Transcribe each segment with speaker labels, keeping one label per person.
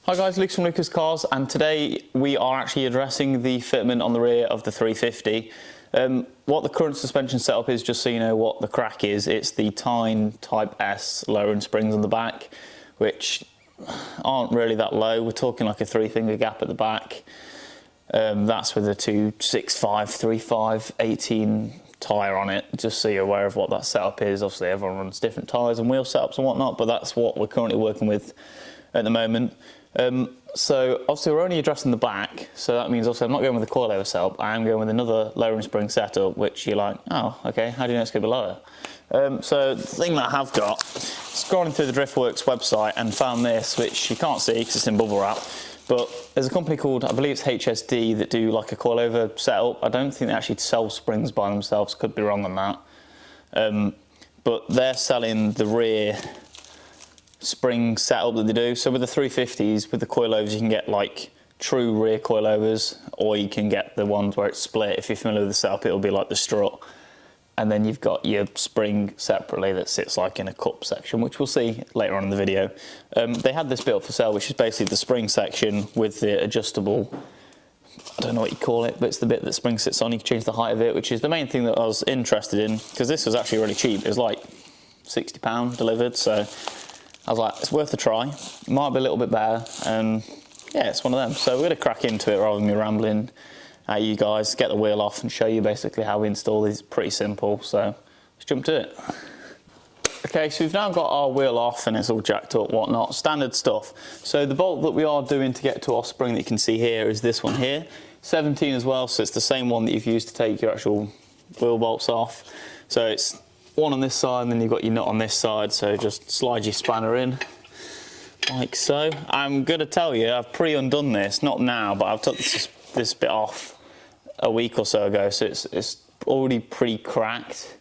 Speaker 1: Hi guys, Luke from Lucas Cars, and today we are actually addressing the fitment on the rear of the 350. What the current suspension setup is, just so you know what the crack is, it's the Tyne Type S lowering springs on the back, which aren't really that low. We're talking like a 3-finger gap at the back. That's with a 265/35 18 tyre on it, just so you're aware of what that setup is. Obviously everyone runs different tyres and wheel setups and whatnot, but that's what we're currently working with at the moment. So obviously we're only addressing the back, so that means also I'm not going with the coilover setup, I am going with another lowering spring setup, which you're like, oh okay, how do you know it's going to be lower? So the thing that I have got, scrolling through the Driftworks website and found this, which you can't see because it's in bubble wrap, but there's a company called, I believe it's HSD, that do like a coilover setup. I don't think they actually sell springs by themselves, could be wrong on that. But they're selling the rear spring setup that they do. So with the 350s, with the coilovers, you can get like true rear coilovers, or you can get the ones where it's split. If you're familiar with the setup, it'll be like the strut. And then you've got your spring separately that sits like in a cup section, which we'll see later on in the video. They had this built for sale, which is basically the spring section with the adjustable, I don't know what you call it, but it's the bit that spring sits on. You can change the height of it, which is the main thing that I was interested in, because this was actually really cheap. It was like £60 delivered, so I was like, it's worth a try. It might be a little bit better, and yeah, it's one of them. So we're gonna crack into it rather than me rambling at you guys, get the wheel off and show you basically how we install these. Pretty simple, so let's jump to it. Okay, so we've now got our wheel off and it's all jacked up, whatnot, standard stuff. So the bolt that we are doing to get to our spring that you can see here is this one here, 17 as well, so it's the same one that you've used to take your actual wheel bolts off. So it's one on this side and then you've got your nut on this side, so just slide your spanner in like so. I'm gonna tell you, I've pre-undone this, not now, but I've took this bit off a week or so ago, so it's already pretty cracked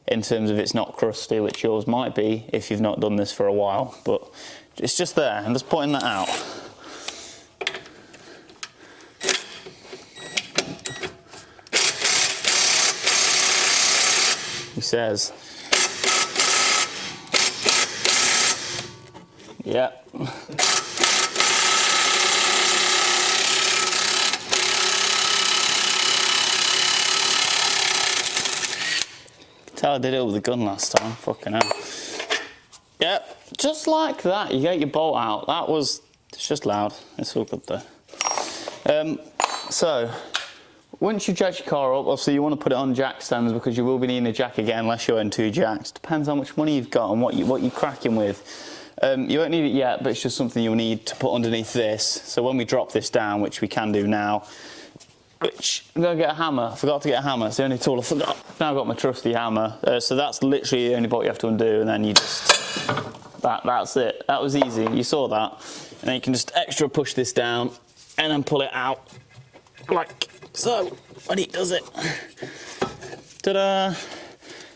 Speaker 1: in terms of it's not crusty, which yours might be if you've not done this for a while, but it's just there. I'm just pointing that out. He says, yeah. I did it with a gun last time, fucking hell. Yep, just like that, you get your bolt out. It's just loud, it's all good though. So, once you jack your car up, obviously you want to put it on jack stands because you will be needing a jack again unless you own 2 jacks. Depends how much money you've got and what you're cracking with. You won't need it yet, but it's just something you'll need to put underneath this. So when we drop this down, which we can do now, which I'm gonna get a hammer. I forgot to get a hammer. It's the only tool I forgot. I've now got my trusty hammer. So that's literally the only bolt you have to undo, and then you just, that's it. That was easy, you saw that. And then you can just extra push this down and then pull it out like so when he does it. Ta-da!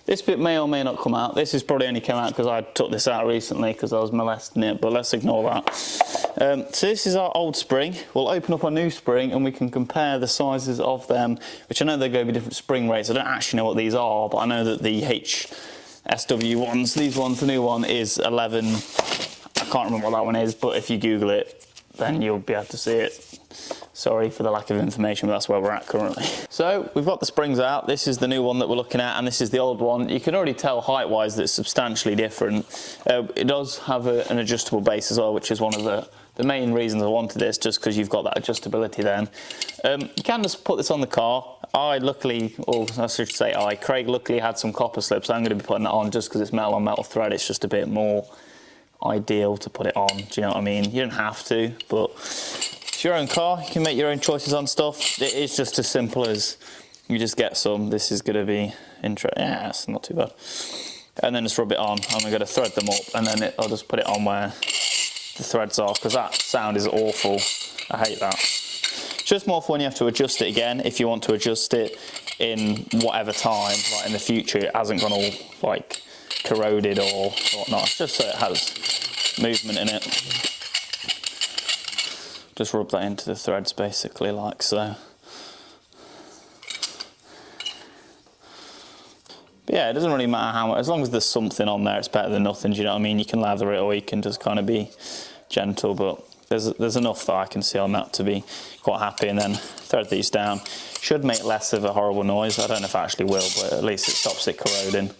Speaker 1: This bit may or may not come out. This has probably only come out because I took this out recently because I was molesting it, but let's ignore that. So this is our old spring. We'll open up our new spring and we can compare the sizes of them, which I know they're going to be different spring rates. I don't actually know what these are, but I know that the HSW ones, these ones, the new one is 11. I can't remember what that one is, but if you Google it, then you'll be able to see it. Sorry for the lack of information, but that's where we're at currently. So we've got the springs out. This is the new one that we're looking at, and this is the old one. You can already tell height-wise that it's substantially different. It does have an adjustable base as well, which is one of the main reasons I wanted this, just because you've got that adjustability then. You can just put this on the car. Craig luckily had some copper slips, so I'm going to be putting that on just because it's metal on metal thread. It's just a bit more ideal to put it on, do you know what I mean? You don't have to, but it's your own car, you can make your own choices on stuff. It is just as simple as you just get some. This is going to be yeah, it's not too bad. And then just rub it on. I'm going to thread them up, and then I'll just put it on where the threads are, because that sound is awful. I hate that. It's just more for when you have to adjust it again, if you want to adjust it in whatever time, like in the future, it hasn't gone all like corroded or whatnot. It's just so it has movement in it. Just rub that into the threads basically like so. But yeah, it doesn't really matter how much, as long as there's something on there, it's better than nothing, do you know what I mean? You can lather it or you can just kind of be gentle, but there's enough that I can see on that to be quite happy, and then thread these down. Should make less of a horrible noise. I don't know if it actually will, but at least it stops it corroding.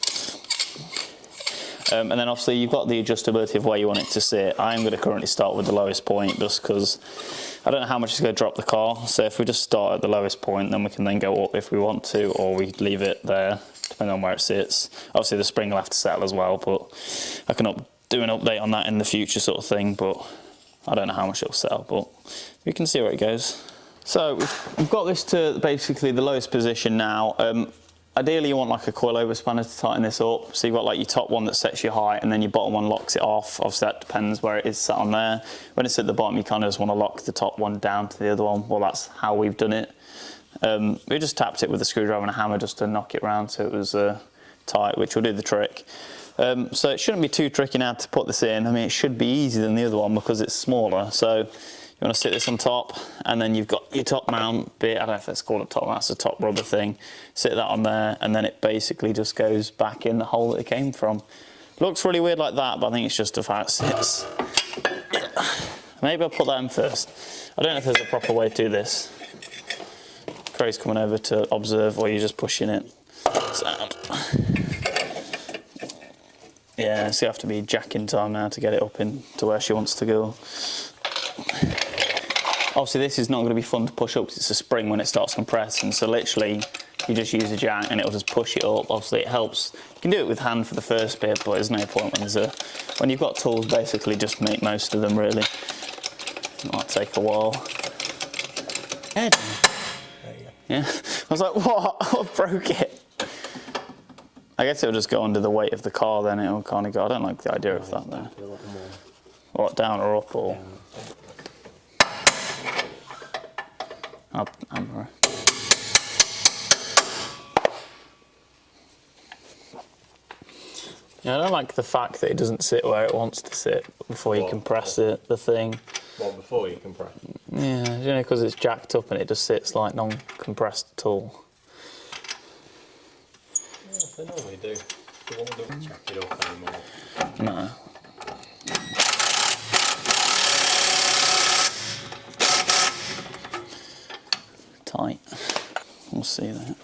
Speaker 1: And then obviously you've got the adjustability of where you want it to sit. I'm going to currently start with the lowest point just because I don't know how much it's going to drop the car. So if we just start at the lowest point, then we can then go up if we want to, or we leave it there, depending on where it sits. Obviously the spring will have to settle as well, but I can do an update on that in the future sort of thing, but I don't know how much it'll settle, but you can see where it goes. So we've got this to basically the lowest position now. Ideally you want like a coilover spanner to tighten this up. So you've got like your top one that sets your height, and then your bottom one locks it off. Obviously that depends where it is sat on there. When it's at the bottom, you kind of just want to lock the top one down to the other one. Well, that's how we've done it. We just tapped it with a screwdriver and a hammer just to knock it round so it was tight, which will do the trick. So it shouldn't be too tricky now to put this in. I mean, it should be easier than the other one because it's smaller. So you want to sit this on top, and then you've got your top mount bit. I don't know if it's called a top mount, it's a top rubber thing. Sit that on there, and then it basically just goes back in the hole that it came from. Looks really weird like that, but I think it's just of how it sits. Maybe I'll put that in first. I don't know if there's a proper way to do this. Craig's coming over to observe, or you're just pushing it. Sound. Yeah, so you have to be jacking time now to get it up in to where she wants to go. Obviously this is not going to be fun to push up because it's a spring when it starts compressing, so literally you just use a jack and it'll just push it up. Obviously it helps. You can do it with hand for the first bit, but there's no point when you've got tools. Basically just make most of them really. It might take a while. Yeah, I was like, what? I broke it. I guess it'll just go under the weight of the car, then it'll kind of go. I don't like the idea of that though. What, down or up or? Hammer. Yeah, I don't like the fact that it doesn't sit where it wants to sit before you compress it, the thing.
Speaker 2: Well, before you compress it?
Speaker 1: Yeah, you know, because it's jacked up and it just sits like non-compressed at all.
Speaker 2: Yeah, they normally do. They won't jack it up anymore.
Speaker 1: No. Tight. We'll see that.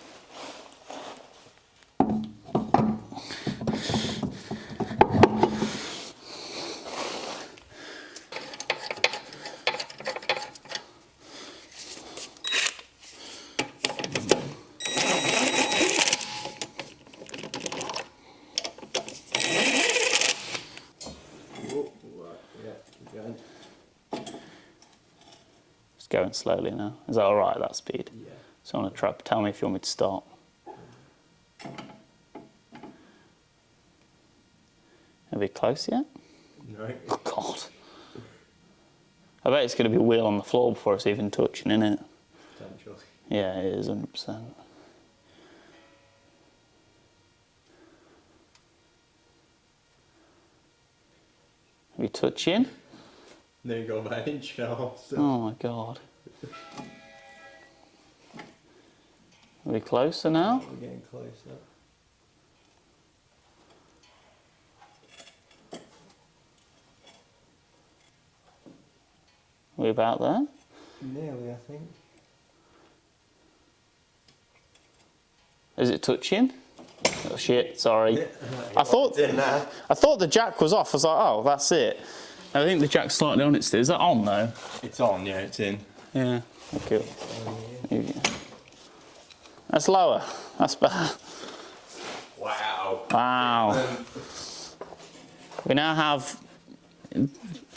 Speaker 1: Going slowly now. Is that all right at that speed?
Speaker 2: Yeah.
Speaker 1: So I want to try. Tell me if you want me to start. Are we close yet?
Speaker 2: No.
Speaker 1: Oh God. I bet it's going to be a wheel on the floor before it's even touching, isn't it?
Speaker 2: Potentially.
Speaker 1: Yeah, it is 100%. Are we touching?
Speaker 2: There you go, about an inch and a half. So.
Speaker 1: Oh my God. Are we closer now?
Speaker 2: We're getting closer.
Speaker 1: Are we about there?
Speaker 2: Nearly, I think.
Speaker 1: Is it touching? Oh shit, sorry.
Speaker 2: Yeah,
Speaker 1: I thought the jack was off. I was like, oh, that's it. I think the jack's slightly on it still. Is that on though?
Speaker 2: It's on, yeah, it's in.
Speaker 1: Yeah, okay. That's lower. That's better.
Speaker 2: Wow.
Speaker 1: Wow. We now have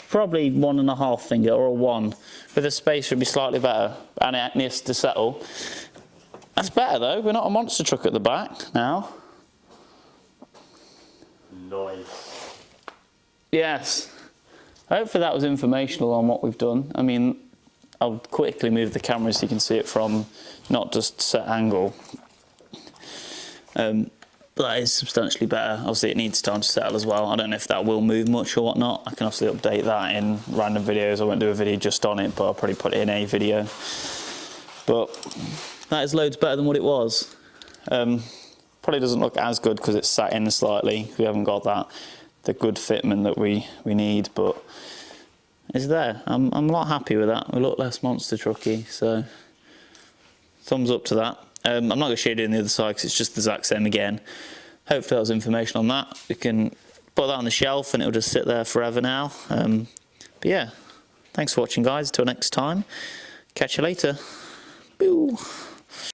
Speaker 1: probably 1.5 finger or a 1, but the space should be slightly better and it needs to settle. That's better though. We're not a monster truck at the back now.
Speaker 2: Nice.
Speaker 1: Yes. Hopefully that was informational on what we've done. I mean, I'll quickly move the camera so you can see it from not just set angle. But that is substantially better. Obviously it needs time to settle as well. I don't know if that will move much or whatnot. I can obviously update that in random videos. I won't do a video just on it, but I'll probably put it in a video. But that is loads better than what it was. Probably doesn't look as good because it's sat in slightly. We haven't got that, the good fitment that we need, but is there. I'm a lot happy with that. We look less monster trucky, so thumbs up to that. I'm not going to show you doing the other side because it's just the exact same again. Hopefully that was information on that. We can put that on the shelf and it'll just sit there forever now. But yeah, thanks for watching guys. Till next time, catch you later. Boo.